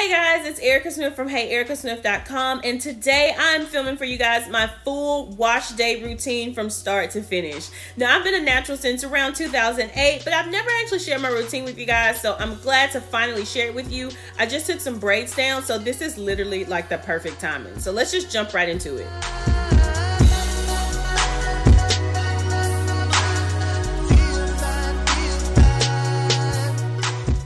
Hey guys, it's Erica Smith from HeyEricaSmith.com, and today I'm filming for you guys my full wash day routine from start to finish. Now, I've been a natural since around 2008, but I've never actually shared my routine with you guys, so I'm glad to finally share it with you. I just took some braids down, so this is literally like the perfect timing. So let's just jump right into it.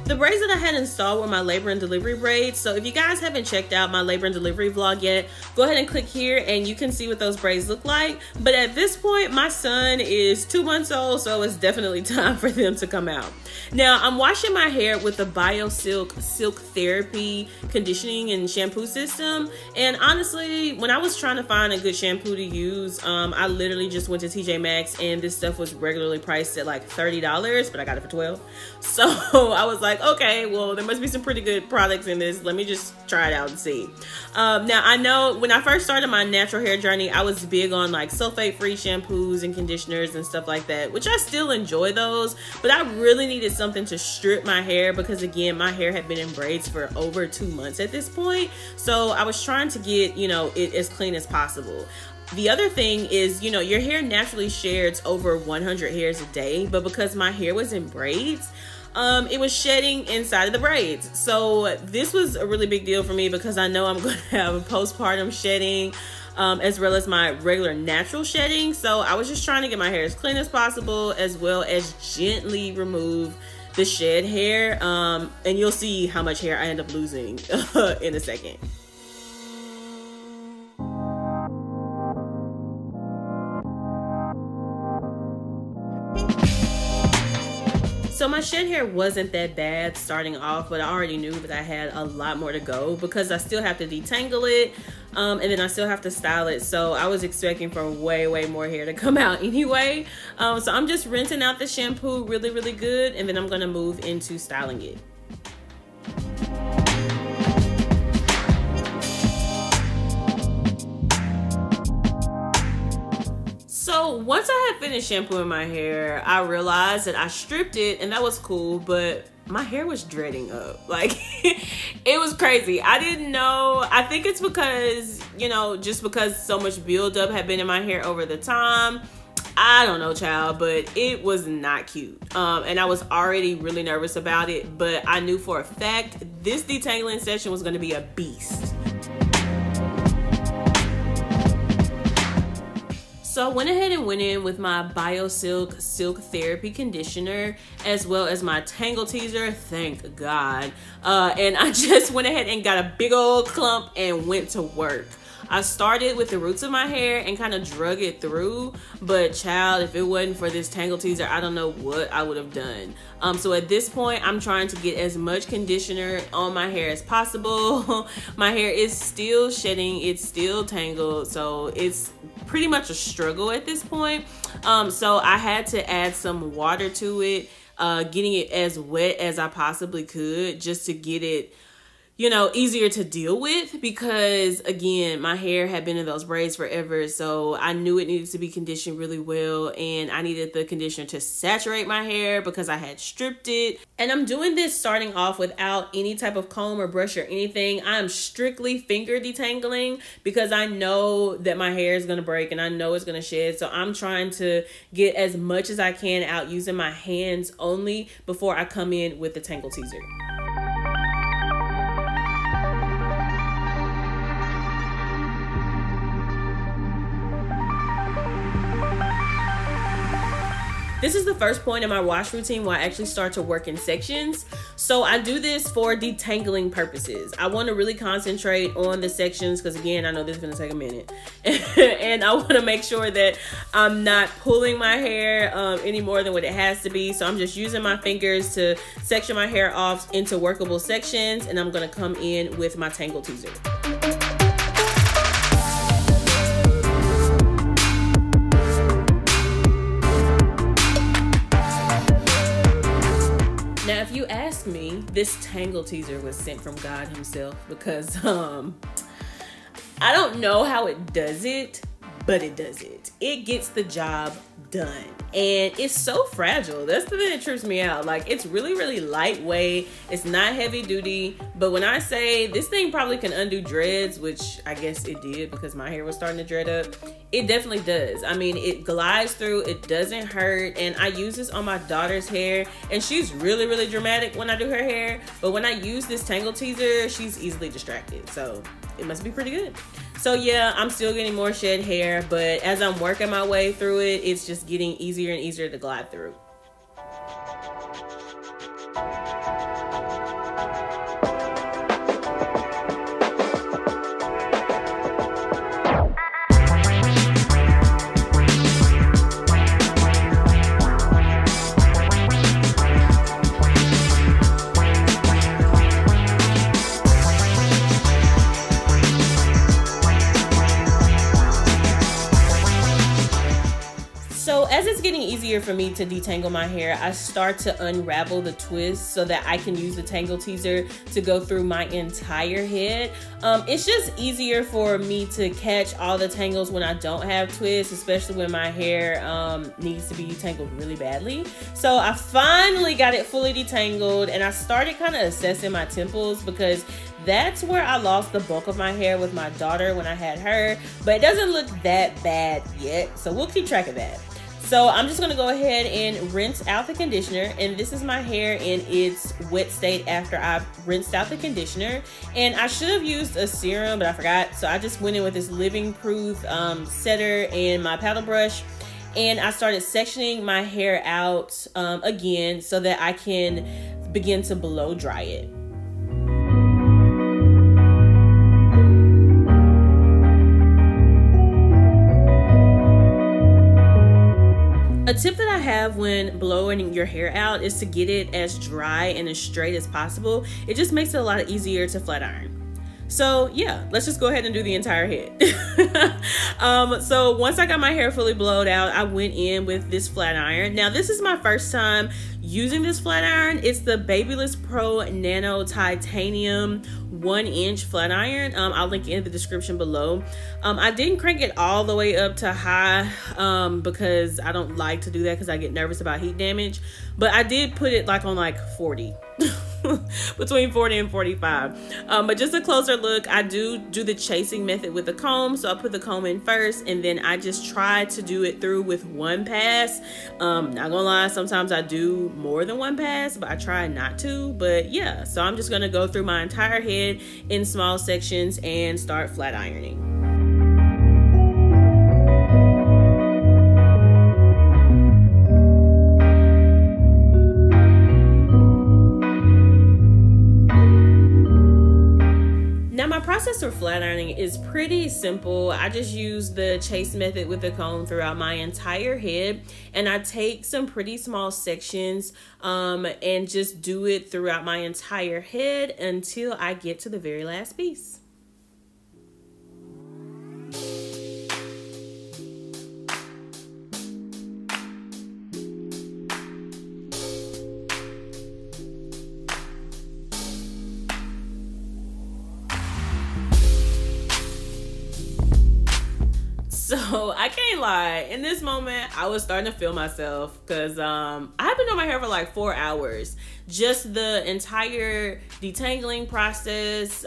The braids that I had installed were my labor and delivery braids. So if you guys haven't checked out my labor and delivery vlog yet, go ahead and click here and you can see what those braids look like. But at this point, my son is 2 months old, so it's definitely time for them to come out. Now, I'm washing my hair with the Silk Therapy conditioning and shampoo system. And honestly, when I was trying to find a good shampoo to use, I literally just went to TJ Maxx and this stuff was regularly priced at like $30, but I got it for $12. So I was like, okay, well, there must be some pretty good products in this. Let me just try it out and see. Now, I know when I first started my natural hair journey, I was big on like sulfate-free shampoos and conditioners and stuff like that, which I still enjoy those, but I really needed something to strip my hair because, again, my hair had been in braids for over 2 months at this point. So I was trying to get, it as clean as possible. The other thing is, your hair naturally sheds over 100 hairs a day, but because my hair was in braids, it was shedding inside of the braids. So this was a really big deal for me because I know I'm going to have a postpartum shedding as well as my regular natural shedding. So I was just trying to get my hair as clean as possible as well as gently remove the shed hair. And you'll see how much hair I end up losing in a second. So my shed hair wasn't that bad starting off, but I already knew that I had a lot more to go because I still have to detangle it, and then I still have to style it. So I was expecting for way more hair to come out anyway. So I'm just rinsing out the shampoo really good, and then I'm gonna move into styling it. So once I had finished shampooing my hair, I realized that I stripped it and that was cool, but my hair was dreading up. Like, it was crazy. I didn't know. I think it's because, just because so much buildup had been in my hair over the time. I don't know, child, but it was not cute. And I was already really nervous about it, but I knew for a fact this detangling session was gonna be a beast. So I went ahead and went in with my Silk Therapy conditioner as well as my Tangle teaser, thank God. And I just went ahead and got a big old clump and went to work. I started with the roots of my hair and kind of drug it through, but child, if it wasn't for this Tangle teaser, I don't know what I would have done. So at this point, I'm trying to get as much conditioner on my hair as possible. My hair is still shedding, it's still tangled, so it's pretty much a struggle at this point. So I had to add some water to it, getting it as wet as I possibly could just to get it easier to deal with because, again, my hair had been in those braids forever, so I knew it needed to be conditioned really well, and I needed the conditioner to saturate my hair because I had stripped it. And I'm doing this starting off without any type of comb or brush or anything. I'm strictly finger detangling because I know that my hair is going to break and I know it's going to shed, so I'm trying to get as much as I can out using my hands only before I come in with the Tangle teaser. This is the first point in my wash routine where I actually start to work in sections. So I do this for detangling purposes. I want to really concentrate on the sections because, again, I know this is going to take a minute. And I want to make sure that I'm not pulling my hair any more than what it has to be. So I'm just using my fingers to section my hair off into workable sections. And I'm going to come in with my Tangle teaser. Now, if you ask me, this Tangle teaser was sent from God himself because I don't know how it does it, but it does it. It gets the job done. and it's so fragile. That's the thing that trips me out. Like, it's really, really lightweight. It's not heavy duty, but when I say this thing probably can undo dreads, which I guess it did because my hair was starting to dread up, it definitely does. I mean, it glides through, it doesn't hurt, and I use this on my daughter's hair, and she's really, really dramatic when I do her hair, but when I use this Tangle teaser, she's easily distracted, so it must be pretty good. So yeah, I'm still getting more shed hair, but as I'm working my way through it, it's just getting easier and easier to glide through. So as it's getting easier for me to detangle my hair, I start to unravel the twist so that I can use the Tangle teaser to go through my entire head. It's just easier for me to catch all the tangles when I don't have twists, especially when my hair needs to be detangled really badly. So I finally got it fully detangled, and I started kind of assessing my temples because that's where I lost the bulk of my hair with my daughter when I had her, but it doesn't look that bad yet, so we'll keep track of that. So I'm just gonna go ahead and rinse out the conditioner, and this is my hair in its wet state after I've rinsed out the conditioner. And I should have used a serum, but I forgot, so I just went in with this living proof setter and my paddle brush, and I started sectioning my hair out again so that I can begin to blow dry it. A tip that I have when blowing your hair out is to get it as dry and as straight as possible. It just makes it a lot easier to flat iron. So yeah, let's just go ahead and do the entire head. So once I got my hair fully blowed out, I went in with this flat iron. Now this is my first time using this flat iron. It's the Babyliss Pro Nano Titanium 1-inch flat iron. I'll link it in the description below. I didn't crank it all the way up to high because I don't like to do that because I get nervous about heat damage, but I did put it like on like 40. Between 40 and 45. But just a closer look, I do the chasing method with the comb. So I put the comb in first, and then I just try to do it through with one pass. Not gonna lie, sometimes I do more than one pass, but I try not to. But yeah, so I'm just gonna go through my entire head in small sections and start flat ironing. My process for flat ironing is pretty simple. I just use the chase method with the comb throughout my entire head, and I take some pretty small sections and just do it throughout my entire head until I get to the very last piece. So I can't lie, in this moment I was starting to feel myself because I've been doing my hair for like 4 hours. Just the entire detangling process,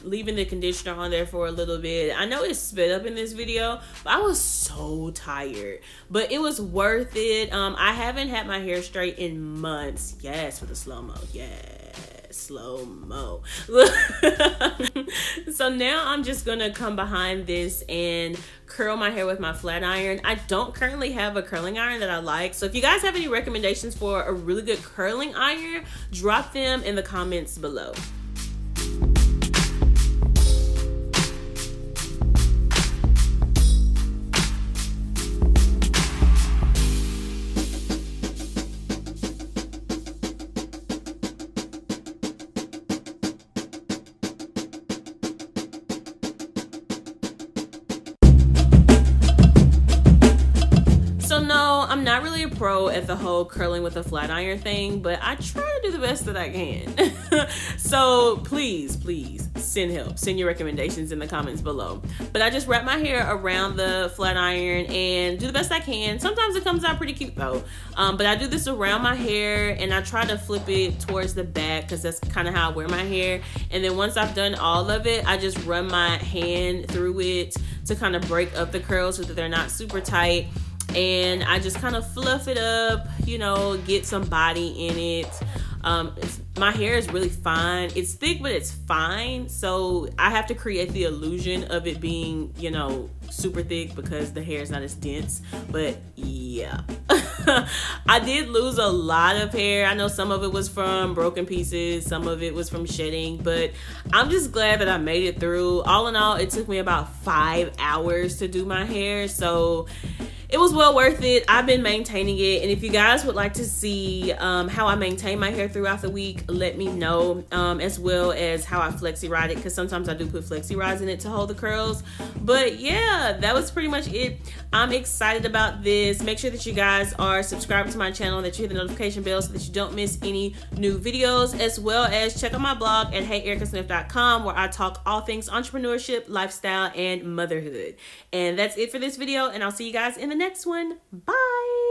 leaving the conditioner on there for a little bit. I know it's sped up in this video, but I was so tired, but it was worth it. I haven't had my hair straight in months. Yes, for the slow-mo, yes. Slow-mo. So now I'm just gonna come behind this and curl my hair with my flat iron. I don't currently have a curling iron that I like, so if you guys have any recommendations for a really good curling iron, drop them in the comments below. I'm not really a pro at the whole curling with a flat iron thing, but I try to do the best that I can. So please send help. Send your recommendations in the comments below. But I just wrap my hair around the flat iron and do the best I can. Sometimes it comes out pretty cute though. But I do this around my hair and I try to flip it towards the back because that's kind of how I wear my hair. And then once I've done all of it, I just run my hand through it to kind of break up the curls so that they're not super tight. And I just kind of fluff it up, you know, get some body in it. My hair is really fine. It's thick, but it's fine. So I have to create the illusion of it being, you know, super thick because the hair is not as dense. But yeah, I did lose a lot of hair. I know some of it was from broken pieces, some of it was from shedding, but I'm just glad that I made it through. All in all, it took me about 5 hours to do my hair. So it was well worth it. I've been maintaining it. And if you guys would like to see how I maintain my hair throughout the week, let me know, as well as how I flexi ride it, because sometimes I do put flexi rides in it to hold the curls. But yeah, that was pretty much it. I'm excited about this. Make sure that you guys are subscribed to my channel, that you hit the notification bell so that you don't miss any new videos, as well as check out my blog at heyericasmith.com, where I talk all things entrepreneurship, lifestyle, and motherhood. And that's it for this video, and I'll see you guys in the next one. Bye.